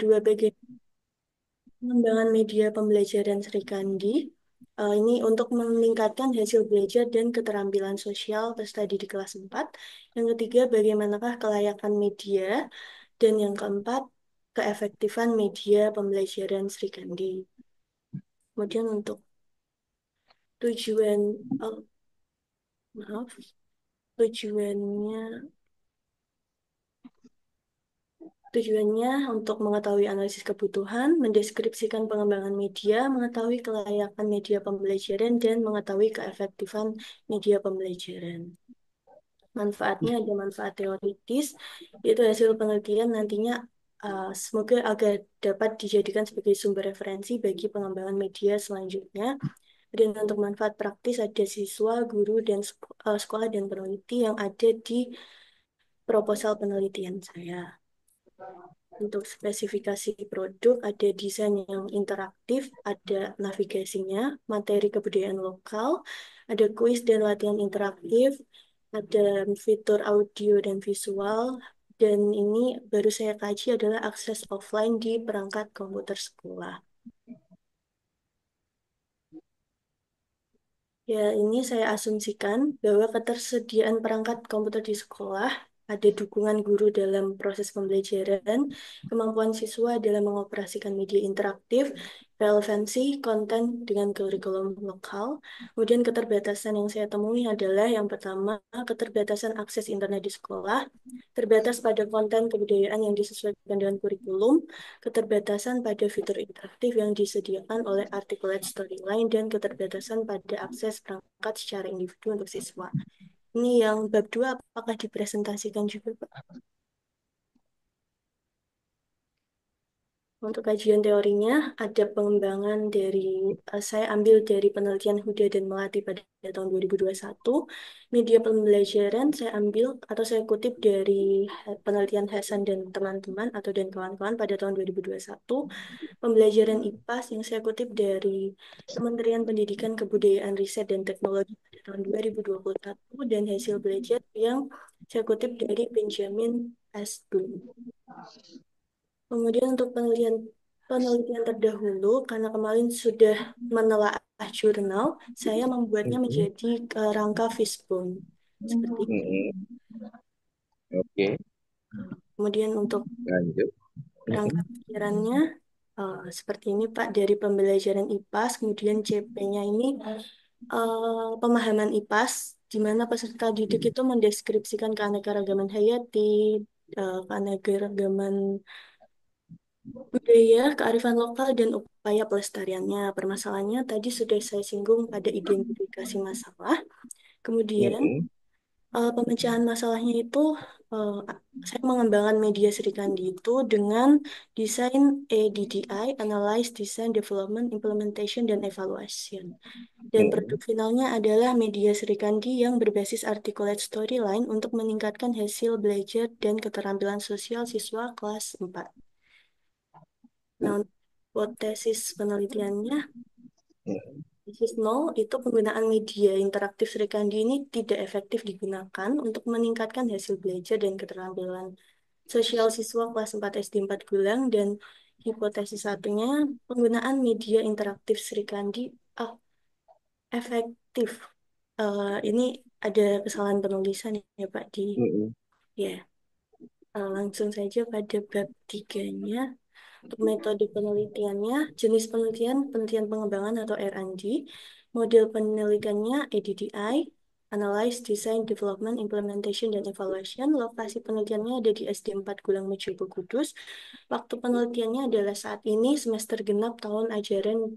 kedua, bagaimana pengembangan media pembelajaran Sri Kandi. Ini untuk meningkatkan hasil belajar dan keterampilan sosial peserta didik kelas 4. Yang ketiga, bagaimanakah kelayakan media. Dan yang keempat, keefektifan media pembelajaran Sri Kandi. Kemudian untuk tujuan, oh, maaf, tujuannya Tujuannya untuk mengetahui analisis kebutuhan, mendeskripsikan pengembangan media, mengetahui kelayakan media pembelajaran, dan mengetahui keefektifan media pembelajaran. Manfaatnya ada manfaat teoritis, yaitu hasil penelitian nantinya semoga agar dapat dijadikan sebagai sumber referensi bagi pengembangan media selanjutnya. Dan untuk manfaat praktis ada siswa, guru, dan sekolah dan peneliti yang ada di proposal penelitian saya. Untuk spesifikasi produk, ada desain yang interaktif, ada navigasinya, materi kebudayaan lokal, ada kuis dan latihan interaktif, ada fitur audio dan visual, dan ini baru saya kaji adalah akses offline di perangkat komputer sekolah. Ya, ini saya asumsikan bahwa ketersediaan perangkat komputer di sekolah, ada dukungan guru dalam proses pembelajaran, kemampuan siswa dalam mengoperasikan media interaktif, relevansi konten dengan kurikulum lokal. Kemudian keterbatasan yang saya temui adalah yang pertama, keterbatasan akses internet di sekolah, terbatas pada konten kebudayaan yang disesuaikan dengan kurikulum, keterbatasan pada fitur interaktif yang disediakan oleh Articulate Storyline, dan keterbatasan pada akses perangkat secara individu untuk siswa. Ini yang bab 2, apakah dipresentasikan juga, Pak? Untuk kajian teorinya, ada pengembangan dari, saya ambil dari penelitian Huda dan Melati pada tahun 2021. Media pembelajaran saya ambil atau saya kutip dari penelitian Hasan dan teman-teman atau dan kawan-kawan pada tahun 2021. Pembelajaran IPAS yang saya kutip dari Kementerian Pendidikan, Kebudayaan, Riset, dan Teknologi pada tahun 2021. Dan hasil belajar yang saya kutip dari Benjamin S. Bloom. Kemudian untuk penelitian terdahulu, karena kemarin sudah menelaah jurnal, saya membuatnya Mm-mm. menjadi rangka fishbone. Seperti ini. Mm-mm. Oke, Kemudian untuk lanjut. rangka Mm-mm. pikirannya, seperti ini Pak, dari pembelajaran IPAS, kemudian CP-nya ini pemahaman IPAS, di mana peserta didik itu mendeskripsikan keanekaragaman hayati, keanekaragaman budaya, kearifan lokal, dan upaya pelestariannya. Permasalahannya tadi sudah saya singgung pada identifikasi masalah. Kemudian Mm-mm. pemecahan masalahnya itu eh, saya mengembangkan media Sri Kandi itu dengan desain ADDI, Analyze, Design, Development, Implementation, dan Evaluation. Dan produk Mm-mm. finalnya adalah media Sri Kandi yang berbasis articulate storyline untuk meningkatkan hasil belajar dan keterampilan sosial siswa kelas 4. Nah, untuk hipotesis penelitiannya, tesis nol itu penggunaan media interaktif Sri Kandi ini tidak efektif digunakan untuk meningkatkan hasil belajar dan keterampilan sosial siswa kelas 4 SD 4 Gulang, dan hipotesis satunya penggunaan media interaktif Sri Kandi efektif. Ini ada kesalahan penulisan ya Pak di Mm-mm. ya. Langsung saja pada bab tiganya. Untuk metode penelitiannya, jenis penelitian, penelitian pengembangan atau R&D, model penelitiannya ADDI, Analyze, Design, Development, Implementation, dan Evaluation. Lokasi penelitiannya ada di SD 4 Gulang Mejobo Kudus. Waktu penelitiannya adalah saat ini semester genap tahun ajaran,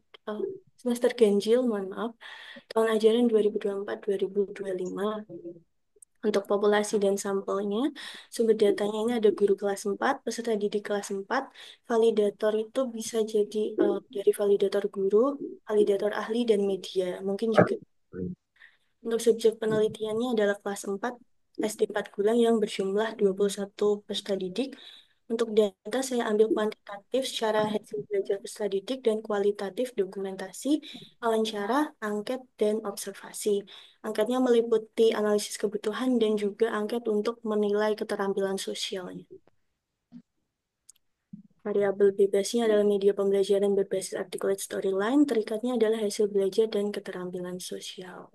semester ganjil, mohon maaf, tahun ajaran 2024-2025. Untuk populasi dan sampelnya, sumber datanya ini ada guru kelas 4, peserta didik kelas 4, validator itu bisa jadi dari validator guru, validator ahli, dan media. Mungkin juga untuk subjek penelitiannya adalah kelas 4, SD 4 Gulang yang berjumlah 21 peserta didik. Untuk data saya ambil kuantitatif secara hasil belajar peserta didik dan kualitatif dokumentasi, wawancara, angket, dan observasi. Angketnya meliputi analisis kebutuhan dan juga angket untuk menilai keterampilan sosialnya. Variabel bebasnya adalah media pembelajaran berbasis articulate storyline, terikatnya adalah hasil belajar dan keterampilan sosial.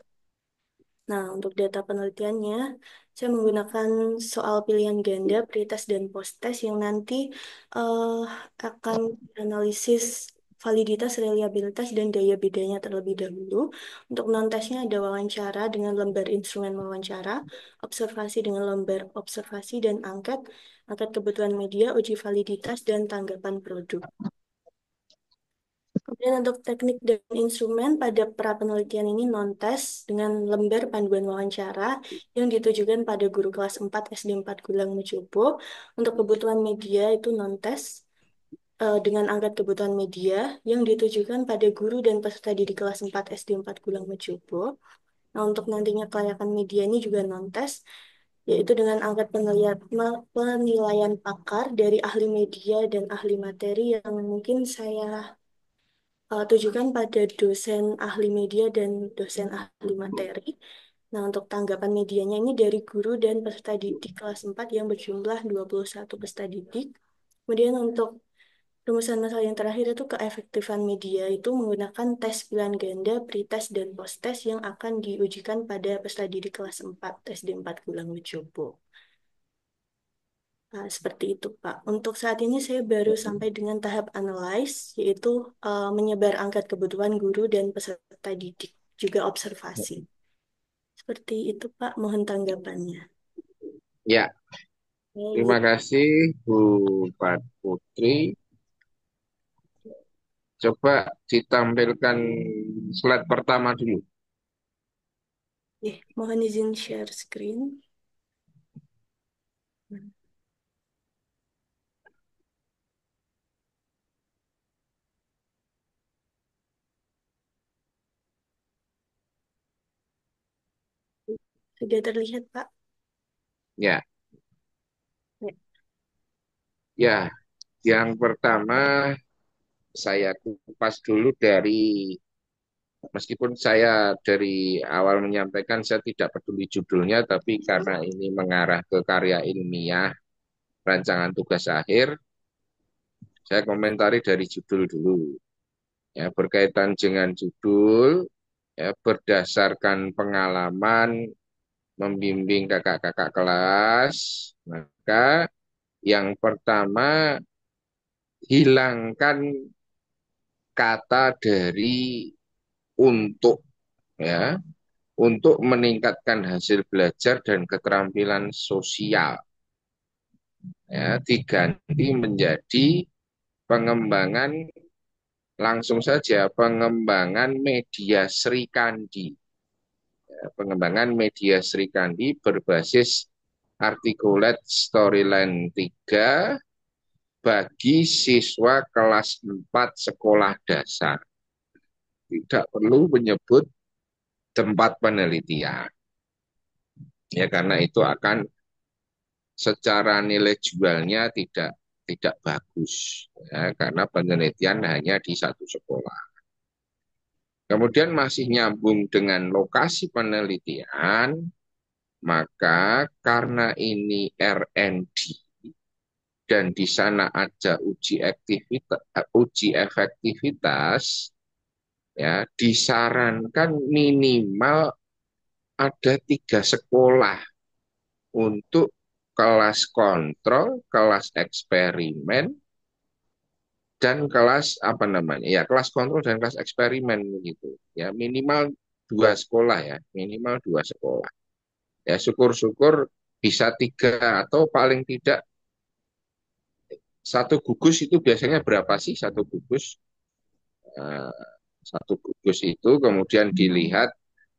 Nah, untuk data penelitiannya, saya menggunakan soal pilihan ganda, pretest, dan post-test yang nanti eh, akan analisis validitas, reliabilitas, dan daya bedanya terlebih dahulu. Untuk non-testnya ada wawancara dengan lembar instrumen wawancara, observasi dengan lembar observasi, dan angket, angket kebutuhan media, uji validitas, dan tanggapan produk. Kemudian untuk teknik dan instrumen pada pra penelitian ini non-tes dengan lembar panduan wawancara yang ditujukan pada guru kelas 4 SD 4 Gulang Mujobo. Untuk kebutuhan media itu non-tes dengan angkat kebutuhan media yang ditujukan pada guru dan peserta didik kelas 4 SD 4 Gulang Mujobo. Nah, untuk nantinya kelayakan media ini juga non-tes, yaitu dengan angkat penilaian pakar dari ahli media dan ahli materi yang mungkin saya tujukan pada dosen ahli media dan dosen ahli materi. Nah, untuk tanggapan medianya ini dari guru dan peserta didik kelas 4 yang berjumlah 21 peserta didik. Kemudian untuk rumusan masalah yang terakhir itu keefektifan media itu menggunakan tes pilihan ganda, pretest, dan posttest yang akan diujikan pada peserta didik kelas 4 SD 4 Gulang Wijobo. Nah, seperti itu, Pak. Untuk saat ini saya baru sampai dengan tahap analyze, yaitu menyebar angkat kebutuhan guru dan peserta didik, juga observasi. Seperti itu, Pak. Mohon tanggapannya. Ya, terima Oke, kasih Bu Pat Putri. Coba ditampilkan slide pertama dulu. mohon izin share screen. Sudah terlihat, Pak? Ya, Ya. ya. Yang pertama saya kupas dulu dari, meskipun saya dari awal menyampaikan saya tidak peduli judulnya, tapi karena ini mengarah ke karya ilmiah, rancangan tugas akhir, saya komentari dari judul dulu. Ya, berkaitan dengan judul, ya, berdasarkan pengalaman membimbing kakak-kakak kelas, maka yang pertama hilangkan kata dari untuk, ya, untuk meningkatkan hasil belajar dan keterampilan sosial, ya, diganti menjadi pengembangan, langsung saja pengembangan media Sri Kandi. Ya, pengembangan media Sri Kandi berbasis articulate storyline 3 bagi siswa kelas 4 sekolah dasar. Tidak perlu menyebut tempat penelitian. Ya, karena itu akan secara nilai jualnya tidak bagus, ya, karena penelitian hanya di satu sekolah. Kemudian masih nyambung dengan lokasi penelitian, maka karena ini R&D dan di sana ada uji efektivitas, ya disarankan minimal ada 3 sekolah untuk kelas kontrol, kelas eksperimen, dan kelas apa namanya? Ya, kelas kontrol dan kelas eksperimen gitu. Ya, minimal 2 sekolah, ya, minimal 2 sekolah. Ya, syukur-syukur bisa 3 atau paling tidak satu gugus itu biasanya berapa sih satu gugus? Eh, Satu gugus itu kemudian dilihat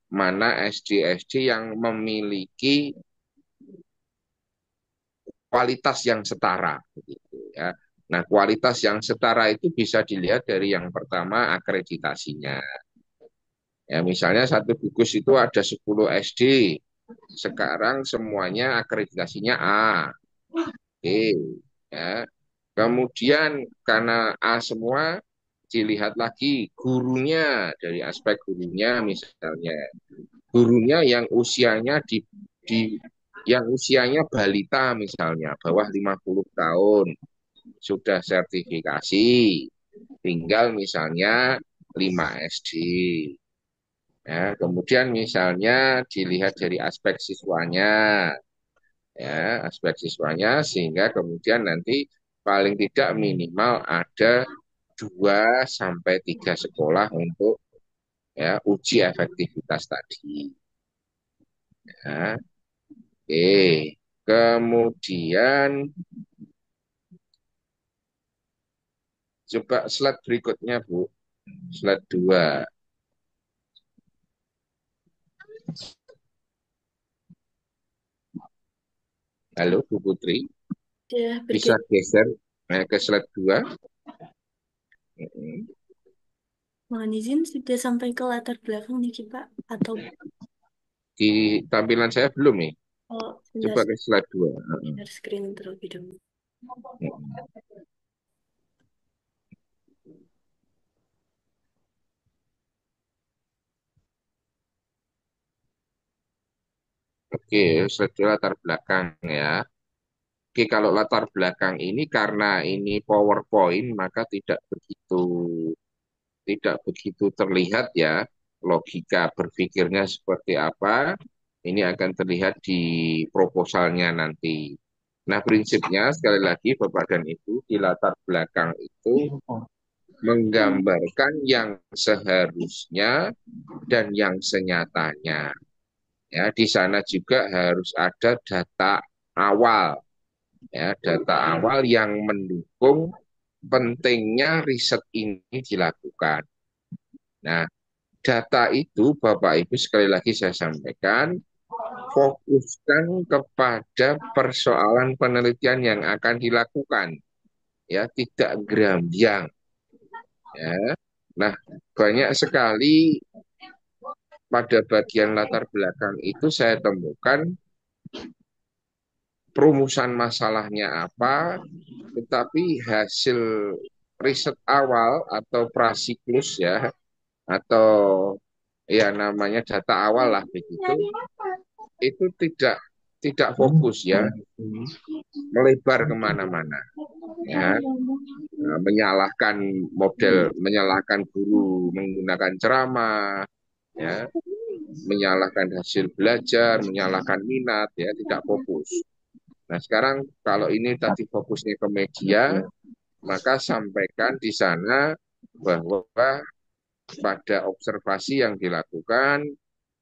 mana SD-SD yang memiliki kualitas yang setara, begitu ya. Nah, kualitas yang setara itu bisa dilihat dari yang pertama akreditasinya. Ya, misalnya satu gugus itu ada 10 SD, sekarang semuanya akreditasinya A. Oke, ya. Kemudian karena A semua, dilihat lagi gurunya dari aspek gurunya, misalnya gurunya yang usianya di yang usianya balita misalnya bawah 50 tahun. sudah sertifikasi, tinggal misalnya 5 SD. Ya, kemudian misalnya dilihat dari aspek siswanya, ya, aspek siswanya sehingga kemudian nanti paling tidak minimal ada 2 sampai 3 sekolah untuk ya uji efektivitas tadi. Ya. Oke, kemudian coba slide berikutnya Bu, slide 2. Halo Bu Putri, Sudah bisa bergerak. geser ke slide 2. Mm-mm. Mohon izin sudah sampai ke latar belakang nih Pak atau Di tampilan saya belum nih. sebentar, Coba ke slide 2. share screen terlebih dahulu. Oke, slide 2 latar belakang ya. Oke, kalau latar belakang ini karena ini PowerPoint, maka tidak begitu terlihat ya logika berpikirnya seperti apa. Ini akan terlihat di proposalnya nanti. Nah, prinsipnya sekali lagi Bapak dan Ibu di latar belakang itu menggambarkan yang seharusnya dan yang senyatanya. Ya, di sana juga harus ada data awal, ya, data awal yang mendukung pentingnya riset ini dilakukan. Nah, data itu Bapak Ibu sekali lagi saya sampaikan fokuskan kepada persoalan penelitian yang akan dilakukan, ya, tidak gerambiang, ya. Nah, banyak sekali pada bagian latar belakang itu saya temukan perumusan masalahnya apa, tetapi hasil riset awal atau prasiklus ya, atau ya namanya data awal lah begitu, itu tidak fokus ya, melebar kemana-mana. Ya, menyalahkan menyalahkan guru menggunakan ceramah, ya, menyalahkan hasil belajar, menyalahkan minat, ya, tidak fokus. Nah, sekarang kalau ini tadi fokusnya ke media, maka sampaikan di sana bahwa pada observasi yang dilakukan,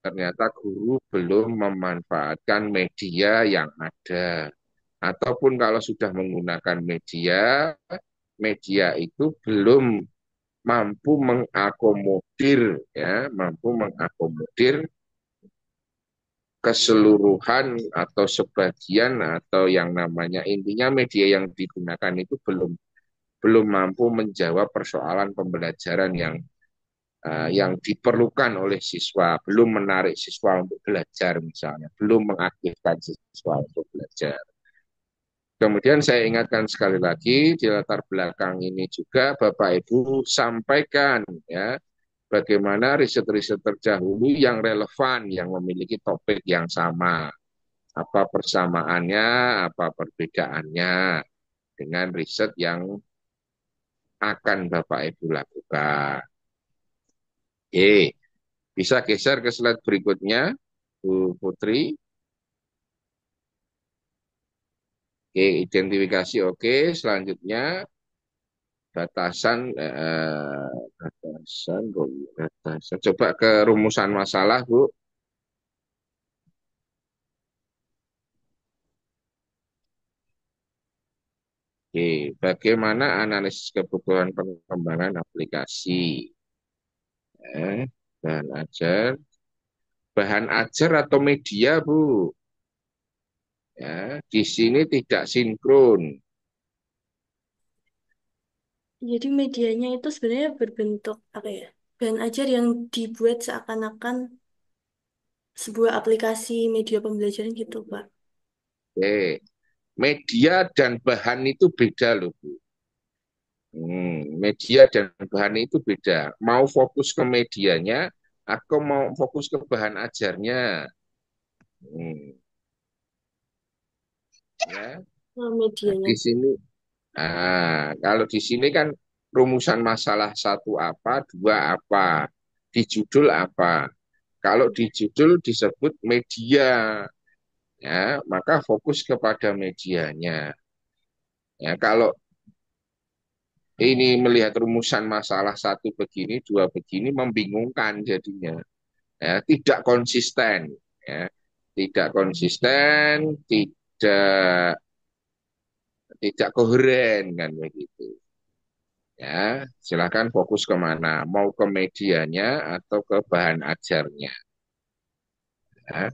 ternyata guru belum memanfaatkan media yang ada. Ataupun kalau sudah menggunakan media, media itu belum mampu mengakomodir, ya, mampu mengakomodir keseluruhan atau sebagian atau yang namanya intinya media yang digunakan itu belum mampu menjawab persoalan pembelajaran yang diperlukan oleh siswa, belum menarik siswa untuk belajar misalnya, belum mengaktifkan siswa untuk belajar. Kemudian saya ingatkan sekali lagi di latar belakang ini juga Bapak Ibu sampaikan ya bagaimana riset-riset terdahulu yang relevan yang memiliki topik yang sama, apa persamaannya, apa perbedaannya dengan riset yang akan Bapak Ibu lakukan. Oke, bisa geser ke slide berikutnya, Bu Putri. Oke, identifikasi oke. Selanjutnya batasan batasan, Bu. Batasan. Coba ke rumusan masalah, Bu. Oke, bagaimana analisis kebutuhan pengembangan aplikasi? Bahan ajar, bahan ajar atau media, Bu. Ya, di sini tidak sinkron. Jadi medianya itu sebenarnya berbentuk apa ya? Bahan ajar yang dibuat seakan-akan sebuah aplikasi media pembelajaran gitu, Pak. Oke, media dan bahan itu beda loh, Bu. Media dan bahan itu beda. Mau fokus ke medianya, aku mau fokus ke bahan ajarnya. Hmm, ya. Nah, Medianya. di sini, Kalau di sini kan rumusan masalah satu apa, dua apa, di judul apa. Kalau di judul disebut media, ya, maka fokus kepada medianya. Ya, kalau ini melihat rumusan masalah satu begini, dua begini, membingungkan jadinya. Ya, tidak konsisten, ya, tidak konsisten, tidak koheren kan begitu. Ya, silakan fokus kemana, mau ke medianya atau ke bahan ajarnya. Ya.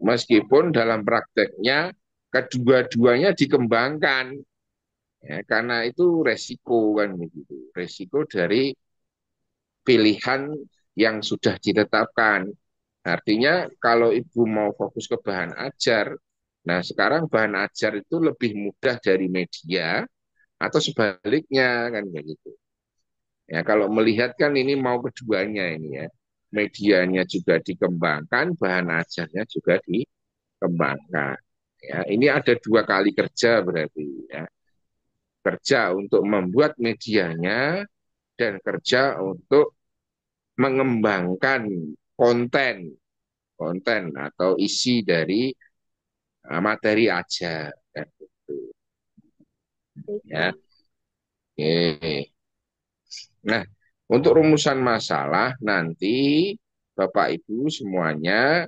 Meskipun dalam prakteknya kedua-duanya dikembangkan, ya, karena itu resiko kan begitu, resiko dari pilihan yang sudah ditetapkan. Artinya kalau ibu mau fokus ke bahan ajar, nah sekarang bahan ajar itu lebih mudah dari media atau sebaliknya kan begitu. Ya kalau melihat kan ini mau keduanya ini ya. Medianya juga dikembangkan, bahan ajarnya juga dikembangkan. Ya, ini ada dua kali kerja berarti ya. Kerja untuk membuat medianya dan kerja untuk mengembangkan konten konten atau isi dari materi ajar kan gitu. Ya. Baik-baik. Oke. Nah, untuk rumusan masalah nanti Bapak Ibu semuanya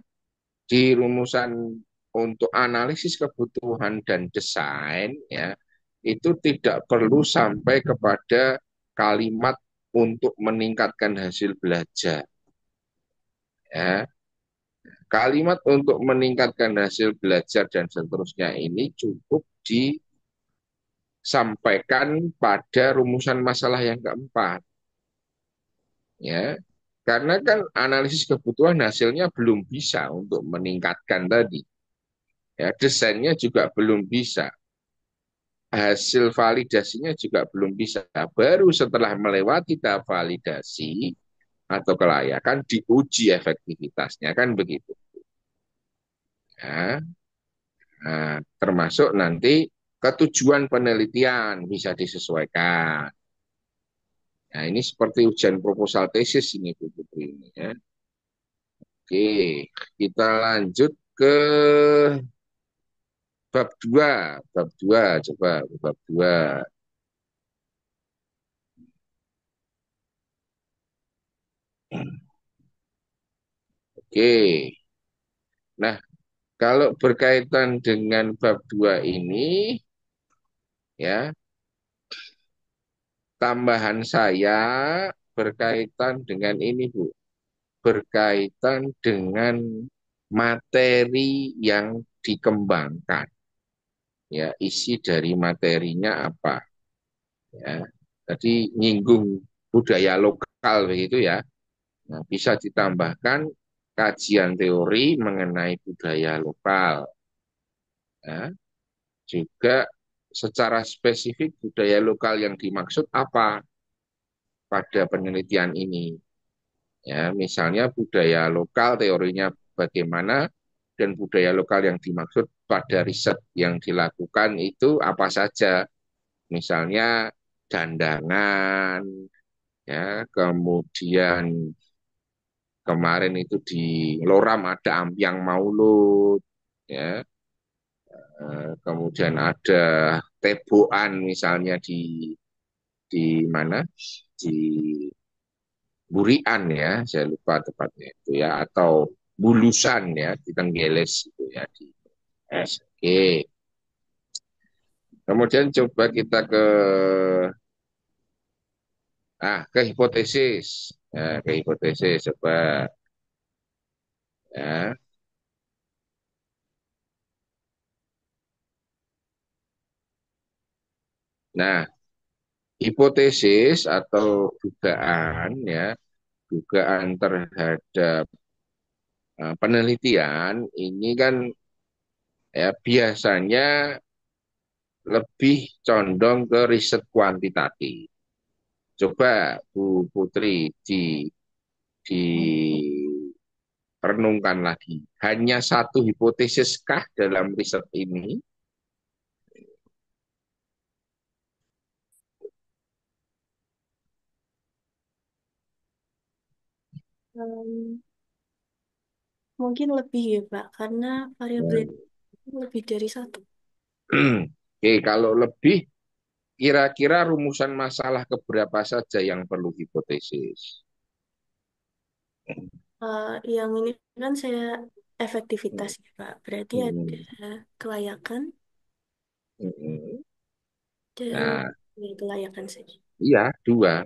di rumusan untuk analisis kebutuhan dan desain ya itu tidak perlu sampai kepada kalimat untuk meningkatkan hasil belajar ya. Kalimat untuk meningkatkan hasil belajar dan seterusnya ini cukup disampaikan pada rumusan masalah yang keempat ya. Karena kan analisis kebutuhan hasilnya belum bisa untuk meningkatkan tadi. Ya, desainnya juga belum bisa. Hasil validasinya juga belum bisa. Baru setelah melewati tahap validasi atau kelayakan diuji efektivitasnya kan begitu. Ya. Nah, termasuk nanti ketujuan penelitian bisa disesuaikan. Nah, ini seperti ujian proposal tesis ini Bu Putri ini ya. Oke, kita lanjut ke bab 2, bab 2 coba bab 2. Oke. Nah, kalau berkaitan dengan bab 2 ini ya, tambahan saya berkaitan dengan ini Bu, berkaitan dengan materi yang dikembangkan. Ya, isi dari materinya apa ya. Tadi nyinggung budaya lokal begitu ya. Nah, bisa ditambahkan kajian teori mengenai budaya lokal. Ya. Juga secara spesifik budaya lokal yang dimaksud apa pada penelitian ini. Ya, misalnya budaya lokal teorinya bagaimana dan budaya lokal yang dimaksud pada riset yang dilakukan itu apa saja. Misalnya dandangan, ya, kemudian kemarin itu di Loram ada Ampiang Maulud, ya, kemudian ada Teboan misalnya di mana di Burian ya, saya lupa tepatnya itu ya, atau Bulusan ya di Tenggeles itu ya di SG. Kemudian coba kita ke hipotesis, ke hipotesis coba ya. Nah, hipotesis atau dugaan ya, dugaan terhadap penelitian ini kan ya biasanya lebih condong ke riset kuantitatif. Coba Bu Putri direnungkan lagi. Hanya satu hipotesis kah dalam riset ini? Em, Mungkin lebih ya, Pak, karena variabel Ya. itu lebih dari satu. Oke, kalau lebih, kira-kira rumusan masalah keberapa saja yang perlu hipotesis? Yang ini kan saya efektivitas ya, Pak. Berarti ada Hmm. kelayakan Hmm. dan Nah, ya, kelayakan saja. iya, dua.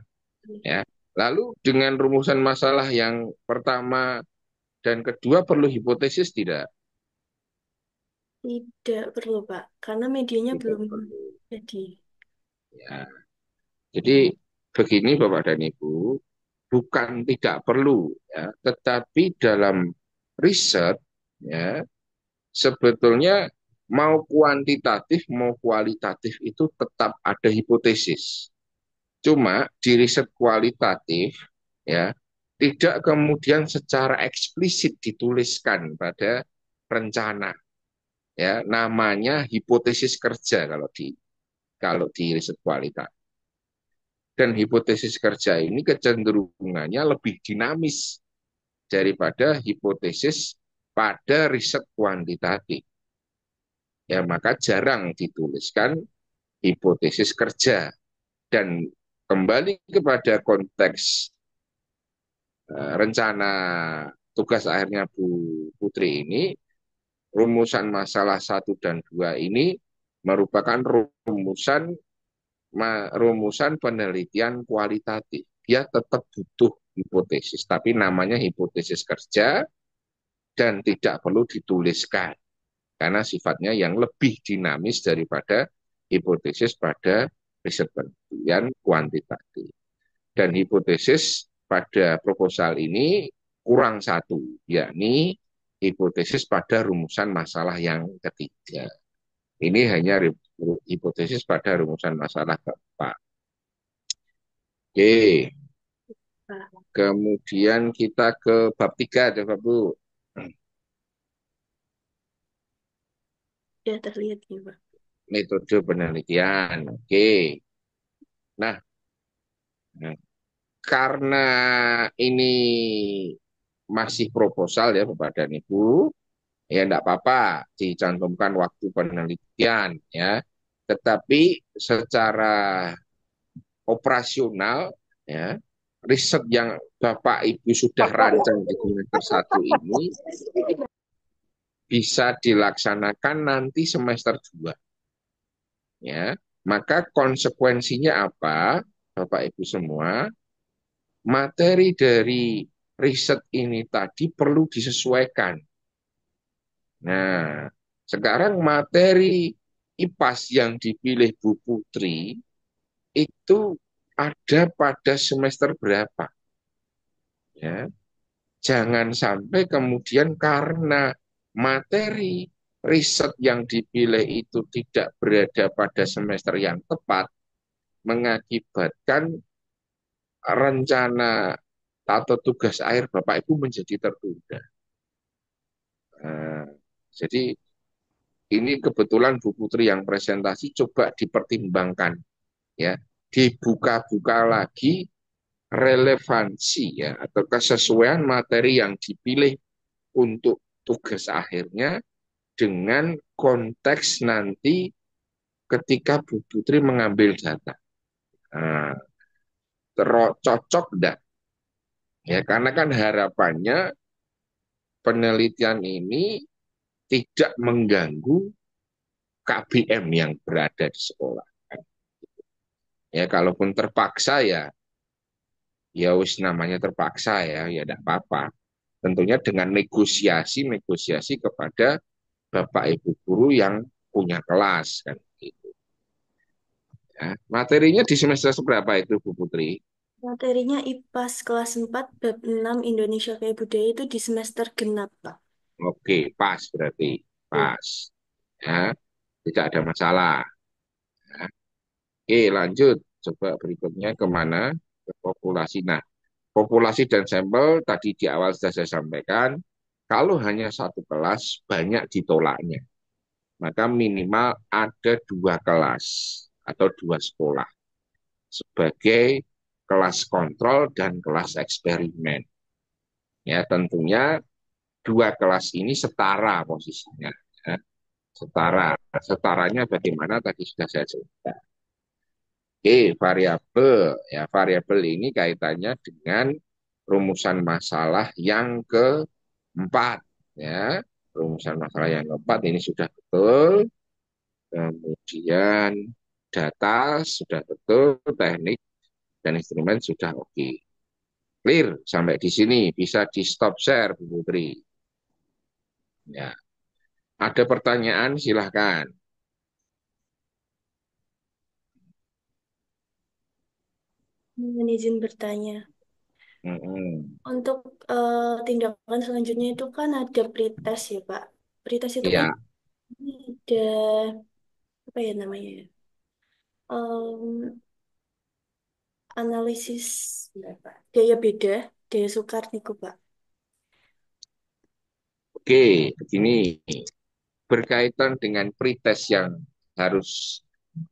Ya. Lalu dengan rumusan masalah yang pertama dan kedua perlu hipotesis tidak? Tidak perlu, Pak, karena medianya Tidak belum perlu. jadi. Ya. Jadi begini Bapak dan Ibu, bukan tidak perlu ya, tetapi dalam riset ya sebetulnya mau kuantitatif mau kualitatif itu tetap ada hipotesis. Cuma di riset kualitatif ya tidak kemudian secara eksplisit dituliskan pada rencana ya namanya hipotesis kerja kalau di riset kualitatif. Dan hipotesis kerja ini kecenderungannya lebih dinamis daripada hipotesis pada riset kuantitatif. Ya, maka jarang dituliskan hipotesis kerja. Dan kembali kepada konteks rencana tugas akhirnya Bu Putri ini, rumusan masalah satu dan 2 ini merupakan rumusan penelitian kualitatif. Dia tetap butuh hipotesis, tapi namanya hipotesis kerja dan tidak perlu dituliskan karena sifatnya yang lebih dinamis daripada hipotesis pada riset penelitian kuantitatif. Dan hipotesis pada proposal ini kurang satu, yakni hipotesis pada rumusan masalah yang ketiga. Ini hanya hipotesis pada rumusan masalah keempat. Oke, Pak, kemudian kita ke bab 3, coba Bu. sudah terlihat nih, Pak. Metode penelitian. Oke. Nah, karena ini masih proposal ya Bapak dan Ibu, ya enggak apa-apa dicantumkan waktu penelitian ya. Tetapi secara operasional ya, riset yang Bapak Ibu sudah rancang di semester 1 ini bisa dilaksanakan nanti semester 2 ya. Maka konsekuensinya apa? Bapak Ibu semua, materi dari riset ini tadi perlu disesuaikan. Nah, sekarang materi IPAS yang dipilih Bu Putri itu ada pada semester berapa? Ya, jangan sampai kemudian karena materi riset yang dipilih itu tidak berada pada semester yang tepat, mengakibatkan rencana atau tugas akhir Bapak Ibu menjadi tertunda. Nah, jadi ini kebetulan Bu Putri yang presentasi coba dipertimbangkan ya, dibuka-buka lagi relevansi ya atau kesesuaian materi yang dipilih untuk tugas akhirnya dengan konteks nanti ketika Bu Putri mengambil data. Nah, cocok enggak? Ya, karena kan harapannya penelitian ini tidak mengganggu KBM yang berada di sekolah. Ya, kalaupun terpaksa ya wis namanya terpaksa ya tidak apa-apa. Tentunya dengan negosiasi kepada Bapak Ibu guru yang punya kelas kan gitu. Ya. Materinya di semester seberapa itu Bu Putri? Materinya IPAS kelas 4 bab 6 Indonesia Kaya Budaya itu di semester genap, Pak. Oke, pas berarti. Iya. Pas. Ya, tidak ada masalah. Ya. Oke, lanjut. Coba berikutnya kemana? Ke populasi. Nah, populasi dan sampel tadi di awal sudah saya sampaikan, kalau hanya satu kelas banyak ditolaknya. Maka minimal ada dua kelas atau dua sekolah sebagai kelas kontrol dan kelas eksperimen. Ya, tentunya dua kelas ini setara posisinya. Ya, setara. Setaranya bagaimana tadi sudah saya cerita. Oke, variabel. Ya, variabel ini kaitannya dengan rumusan masalah yang keempat. Ya, rumusan masalah yang keempat ini sudah betul. Kemudian data sudah betul, teknik dan instrumen sudah oke. Clear sampai di sini bisa di stop share Bu Putri. Ya, ada pertanyaan silahkan. Mohon izin bertanya. Mm-mm. Untuk tindakan selanjutnya itu kan ada pretest ya, Pak. Pretest itu kan Ya, ada apa ya namanya ya? Em, analisis berapa? Gaya beda, gaya sukar niku, Pak. oke, begini. Berkaitan dengan pretest yang harus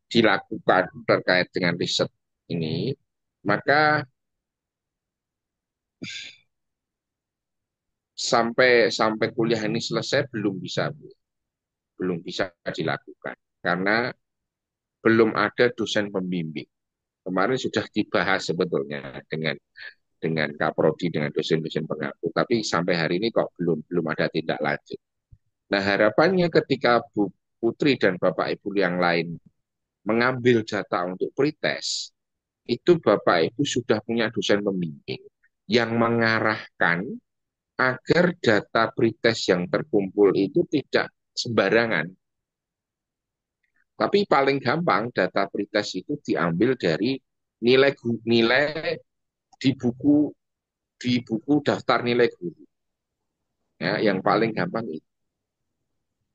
dilakukan terkait dengan riset ini, maka sampai sampai kuliah ini selesai belum bisa dilakukan karena belum ada dosen pembimbing. Kemarin sudah dibahas sebetulnya dengan Kaprodi dengan dosen-dosen pengampu, tapi sampai hari ini kok belum ada tindak lanjut. Nah, harapannya ketika Bu Putri dan Bapak Ibu yang lain mengambil data untuk pretest, itu Bapak Ibu sudah punya dosen pembimbing yang mengarahkan agar data pretest yang terkumpul itu tidak sembarangan. Tapi paling gampang data pretest itu diambil dari nilai di buku daftar nilai guru. Ya, yang paling gampang itu.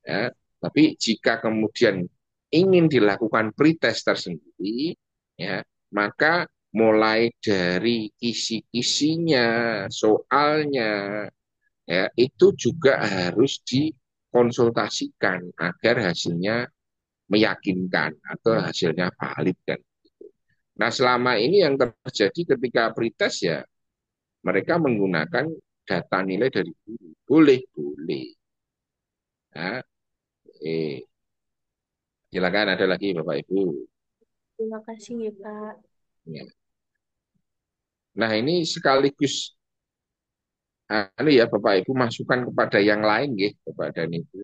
Ya. Tapi jika kemudian ingin dilakukan pretest tersendiri, ya, maka mulai dari kisi-kisinya, soalnya, ya, itu juga harus dikonsultasikan agar hasilnya meyakinkan atau hasilnya valid kan. Nah, selama ini yang terjadi ketika pretest ya mereka menggunakan data nilai dari guru. Boleh, boleh. Ya, silakan ada lagi Bapak Ibu. Terima kasih ya, Pak. Ya. Nah, ini sekaligus ya Bapak Ibu masukan kepada yang lain ya, Bapak dan Ibu.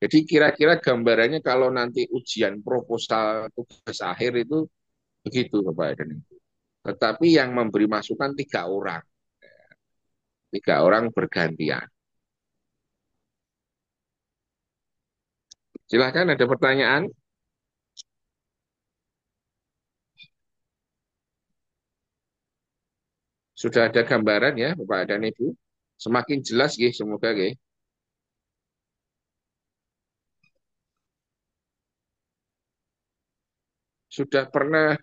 Jadi kira-kira gambarannya kalau nanti ujian proposal tugas akhir itu begitu Bapak dan Ibu. Tetapi yang memberi masukan tiga orang bergantian. Silakan ada pertanyaan. Sudah ada gambaran ya Bapak dan Ibu. Semakin jelas ya semoga ya. Sudah pernah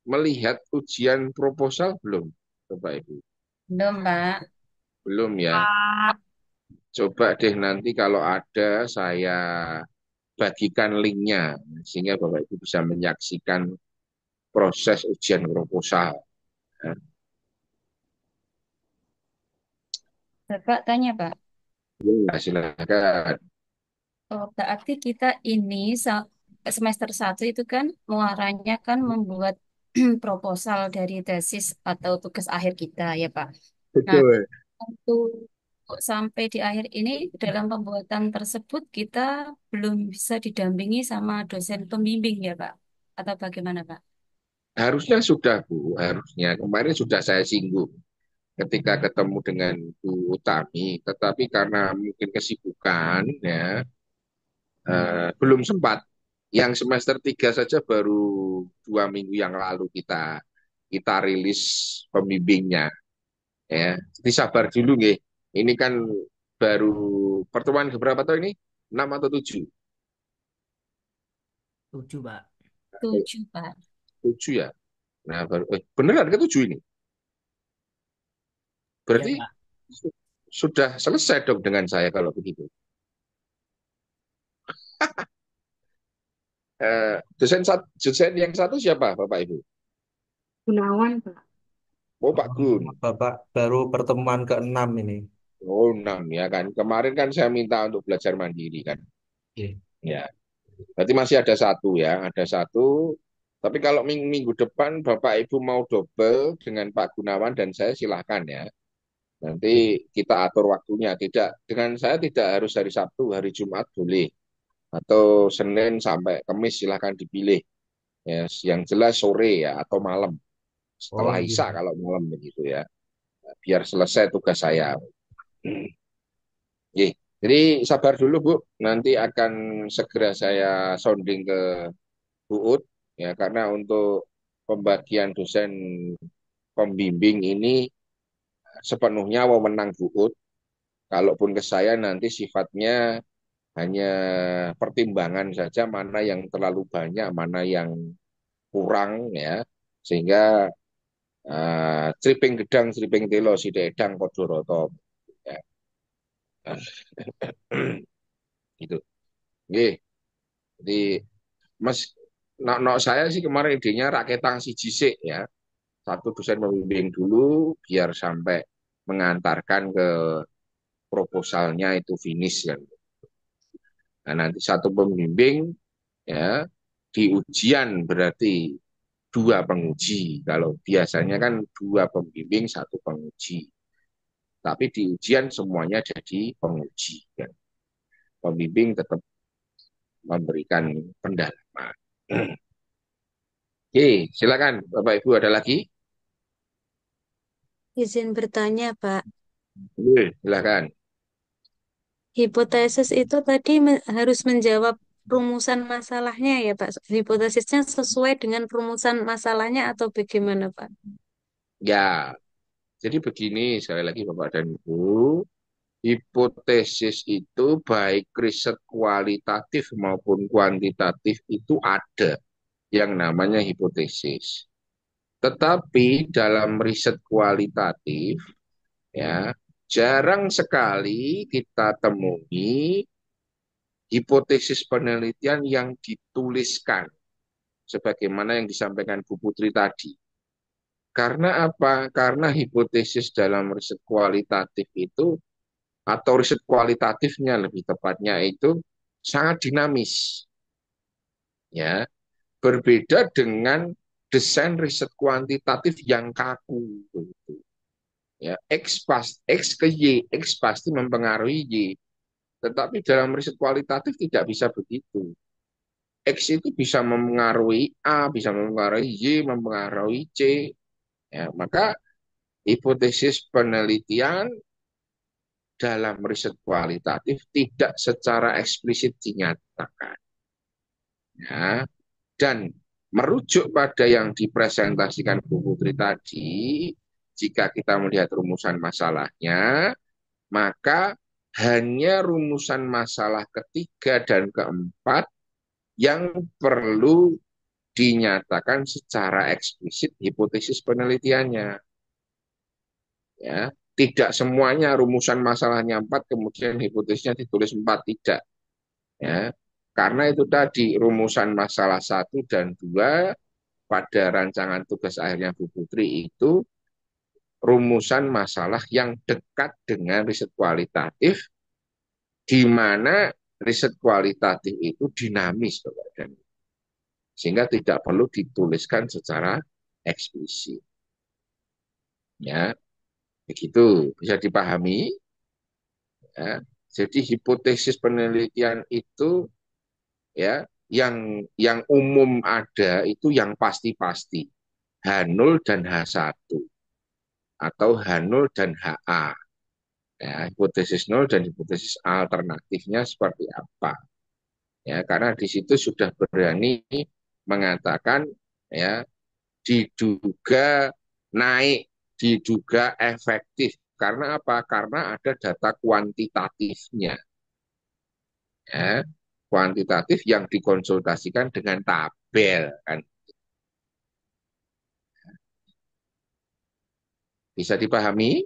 melihat ujian proposal belum Bapak Ibu? Belum, Pak. Belum ya. Coba deh nanti kalau ada saya bagikan linknya sehingga Bapak Ibu bisa menyaksikan proses ujian proposal. Bapak tanya, Pak. Ya, silakan. Oh, berarti kita ini semester satu itu kan muaranya kan membuat proposal dari tesis atau tugas akhir kita, ya, Pak. Nah, Betul. untuk sampai di akhir ini dalam pembuatan tersebut kita belum bisa didampingi sama dosen pembimbing, ya, Pak. Atau bagaimana, Pak? Harusnya sudah Bu, harusnya kemarin sudah saya singgung ketika ketemu dengan Bu Utami, tetapi karena mungkin kesibukan ya belum sempat. Yang semester 3 saja baru 2 minggu yang lalu kita rilis pembimbingnya. Ya, jadi sabar dulu nggih. Ini kan baru pertemuan keberapa tahun ini? 6 atau 7? 7, Pak. 7, Pak. 7 ya. Nah, baru beneran ke 7 ini? Iya, Berarti Pak. sudah selesai dong dengan saya kalau begitu. Dosen yang satu siapa, Bapak Ibu? Gunawan, Pak. Oh, Pak Gun. Bapak baru pertemuan ke-6 ini. Oh, 6 ya kan. Kemarin kan saya minta untuk belajar mandiri kan. Oke. Ya, berarti masih ada satu ya, ada satu. Tapi kalau minggu depan Bapak Ibu mau double dengan Pak Gunawan dan saya silahkan ya. Nanti kita atur waktunya. Tidak, dengan saya tidak harus hari Sabtu, hari Jumat boleh. Atau Senin sampai Kamis silahkan dipilih. Ya, yang jelas sore ya atau malam. Oh Setelah iya. Isya kalau malam begitu ya. Biar selesai tugas saya. Oke. Jadi sabar dulu Bu, nanti akan segera saya sounding ke Bu Ut ya karena untuk pembagian dosen pembimbing ini sepenuhnya wewenang Bu Ut. Kalaupun ke saya nanti sifatnya hanya pertimbangan saja mana yang terlalu banyak, mana yang kurang ya. Sehingga triping gedang, triping telo, sithik edang padha rata ya. Gitu. Nggih. Jadi Mas nok saya sih kemarin idenya raketang siji sik ya. Satu dosen pembimbing dulu biar sampai mengantarkan ke proposalnya itu finish kan. Nah, nanti satu pembimbing ya di ujian berarti dua penguji. Kalau biasanya kan dua pembimbing, satu penguji. Tapi di ujian semuanya jadi penguji kan. Pembimbing tetap memberikan pendalaman. Oke, silakan Bapak Ibu ada lagi? Izin bertanya, Pak. Oke, silakan. Hipotesis itu tadi harus menjawab rumusan masalahnya ya, Pak. Hipotesisnya sesuai dengan rumusan masalahnya atau bagaimana, Pak? Ya, jadi begini sekali lagi Bapak dan Ibu, hipotesis itu baik riset kualitatif maupun kuantitatif itu ada yang namanya hipotesis. Tetapi dalam riset kualitatif ya jarang sekali kita temui hipotesis penelitian yang dituliskan sebagaimana yang disampaikan Bu Putri tadi. Karena apa? Karena hipotesis dalam riset kualitatif itu atau riset kualitatifnya lebih tepatnya itu sangat dinamis ya. Berbeda dengan desain riset kuantitatif yang kaku gitu. Ya, X ke Y, X pasti mempengaruhi Y. Tetapi dalam riset kualitatif tidak bisa begitu. X itu bisa mempengaruhi A, bisa mempengaruhi Y, mempengaruhi C. Ya, maka hipotesis penelitian dalam riset kualitatif tidak secara eksplisit dinyatakan. Ya, dan merujuk pada yang dipresentasikan Bu Putri tadi, jika kita melihat rumusan masalahnya, maka hanya rumusan masalah ketiga dan keempat yang perlu dinyatakan secara eksplisit hipotesis penelitiannya. Ya, tidak semuanya rumusan masalahnya empat, kemudian hipotesisnya ditulis empat, tidak. Ya, karena itu tadi rumusan masalah satu dan dua pada rancangan tugas akhirnya Bu Putri itu rumusan masalah yang dekat dengan riset kualitatif, di mana riset kualitatif itu dinamis, Bapak dan Ibu. Sehingga tidak perlu dituliskan secara eksplisit. Ya, begitu bisa dipahami. Ya. Jadi hipotesis penelitian itu ya yang umum ada itu yang pasti-pasti H0 dan H1 atau H0 dan HA. Ya, hipotesis nol dan hipotesis alternatifnya seperti apa? Ya, karena di situ sudah berani mengatakan ya diduga naik, diduga efektif. Karena apa? Karena ada data kuantitatifnya. Ya, kuantitatif yang dikonsultasikan dengan tabel kan. Bisa dipahami?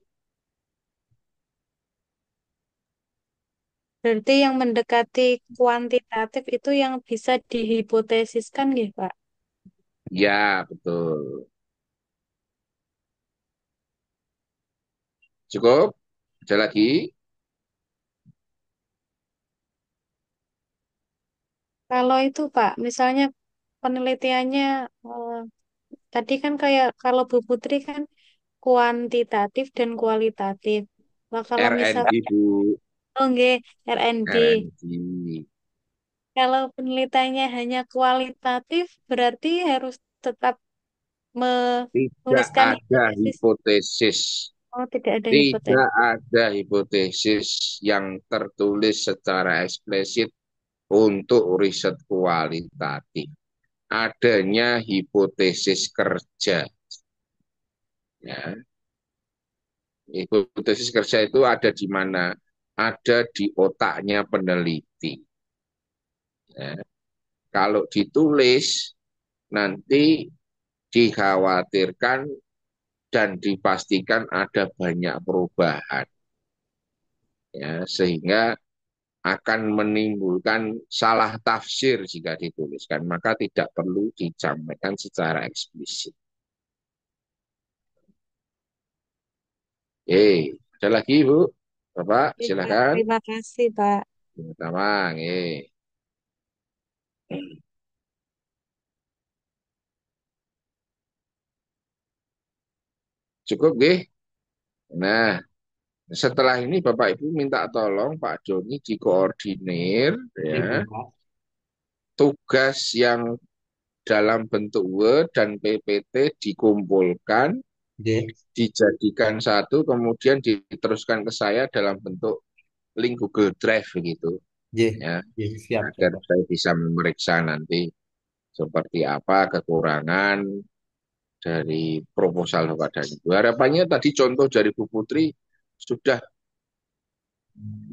Berarti yang mendekati kuantitatif itu yang bisa dihipotesiskan, ya, Pak? Ya, betul. Cukup? Ada lagi? Kalau itu Pak, misalnya penelitiannya eh, tadi kan kayak kalau Bu Putri kan kuantitatif dan kualitatif. Nah, kalau misal RND, Bu. oh nggih, R&D. RND. Kalau penelitiannya hanya kualitatif, berarti harus tetap Tidak menuliskan ada hipotesis. hipotesis. Oh, tidak ada Tidak hipotesis. ada hipotesis yang tertulis secara eksplisit untuk riset kualitatif. Adanya hipotesis kerja. Ya. Hipotesis kerja itu ada di mana? Ada di otaknya peneliti. Ya. Kalau ditulis, nanti dikhawatirkan dan dipastikan ada banyak perubahan. Ya, sehingga akan menimbulkan salah tafsir jika dituliskan, maka tidak perlu disampaikan secara eksplisit. Ada lagi Bu? Bapak, Oke, Pak. silakan. Terima kasih, Pak. Pertama, cukup, nggih. Nah, setelah ini Bapak Ibu minta tolong Pak Doni dikoordinir Oke, ya Bapak. tugas yang dalam bentuk Word dan PPT dikumpulkan, Oke, dijadikan satu, kemudian diteruskan ke saya dalam bentuk link Google Drive begitu oke, ya, oke, siap, agar Bapak. saya bisa memeriksa nanti seperti apa kekurangan dari proposal Bapak dan Ibu. Harapannya tadi contoh dari Bu Putri sudah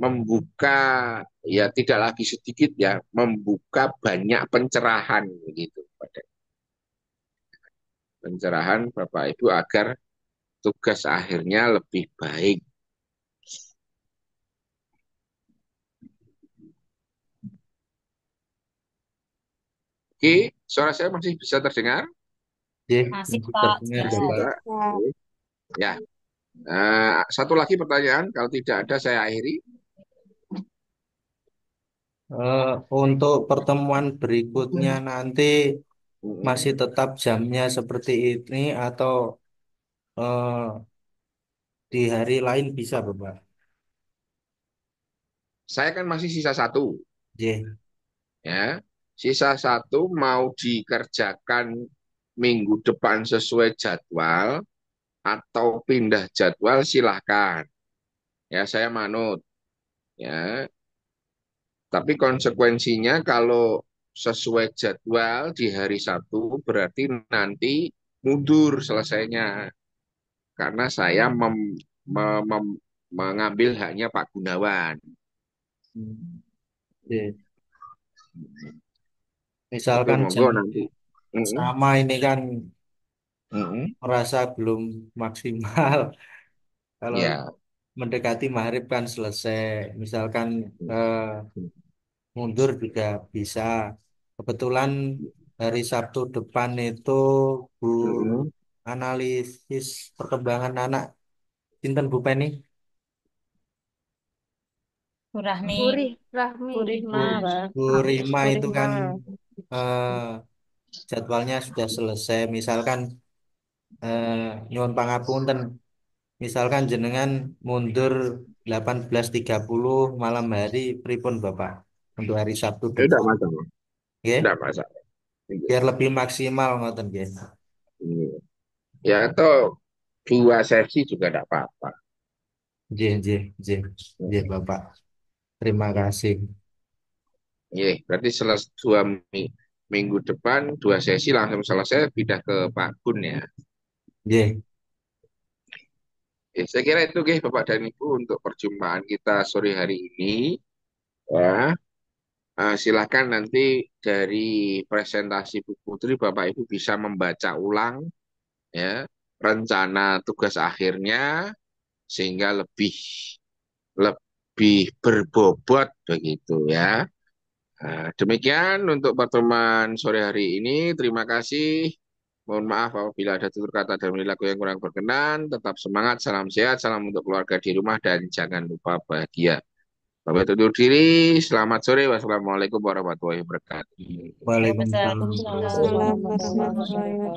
membuka, ya tidak lagi sedikit ya, membuka banyak pencerahan begitu, pencerahan Bapak Ibu agar tugas akhirnya lebih baik. Oke, suara saya masih bisa terdengar? Oke, Masih masih Pak, terdengar, jelas. Bapak. Bisa. Pak. Oke. Ya, satu lagi pertanyaan, kalau tidak ada saya akhiri. Eh, untuk pertemuan berikutnya nanti masih Mm-mm. tetap jamnya seperti ini atau eh, di hari lain bisa, Bapak? Saya kan masih sisa satu, Oke, ya. Sisa satu mau dikerjakan minggu depan sesuai jadwal atau pindah jadwal silahkan. Ya, saya manut. Ya, tapi konsekuensinya kalau sesuai jadwal di hari Sabtu berarti nanti mundur selesainya karena saya mengambil haknya Pak Gunawan. oke. Oke, Misalkan monggo jam nanti. Mm-mm. sama ini kan Mm-mm. merasa belum maksimal. Kalau Ya. mendekati maghrib kan selesai. Misalkan eh, mundur juga bisa. Kebetulan hari Sabtu depan itu guru Mm-mm. analisis perkembangan anak Sinten Bu Penny? Bu Rahmi. Puri, Rahmi. Purihma, Bu, Pak. Bu Rima itu Purihma. kan eh, jadwalnya sudah selesai. Misalkan nyuwun pangapunten, misalkan jenengan mundur 18.30 malam hari pripun Bapak untuk hari Sabtu Tidak depan. masalah. Tidak Nggih? masalah. Biar lebih maksimal ngoten nggih. Iya. Ya, atau dua sesi juga tidak apa-apa. Nggih, nggih, nggih. Nggih, Bapak. Terima kasih. Iya, berarti selesai minggu depan dua sesi langsung selesai pindah ke Pak Gun ya. Nggih, Saya kira itu Bapak dan Ibu untuk perjumpaan kita sore hari ini. Ya, silakan nanti dari presentasi Bu Putri Bapak Ibu bisa membaca ulang ya rencana tugas akhirnya sehingga lebih berbobot begitu ya. Demikian untuk pertemuan sore hari ini. Terima kasih. Mohon maaf apabila ada tutur kata dan perilaku yang kurang berkenan. Tetap semangat, salam sehat, salam untuk keluarga di rumah, dan jangan lupa bahagia. Sampai tutur diri, selamat sore. Wassalamualaikum warahmatullahi wabarakatuh. Waalaikumsalam. Waalaikumsalam Salam warahmatullahi warahmatullahi wabarakatuh. wabarakatuh.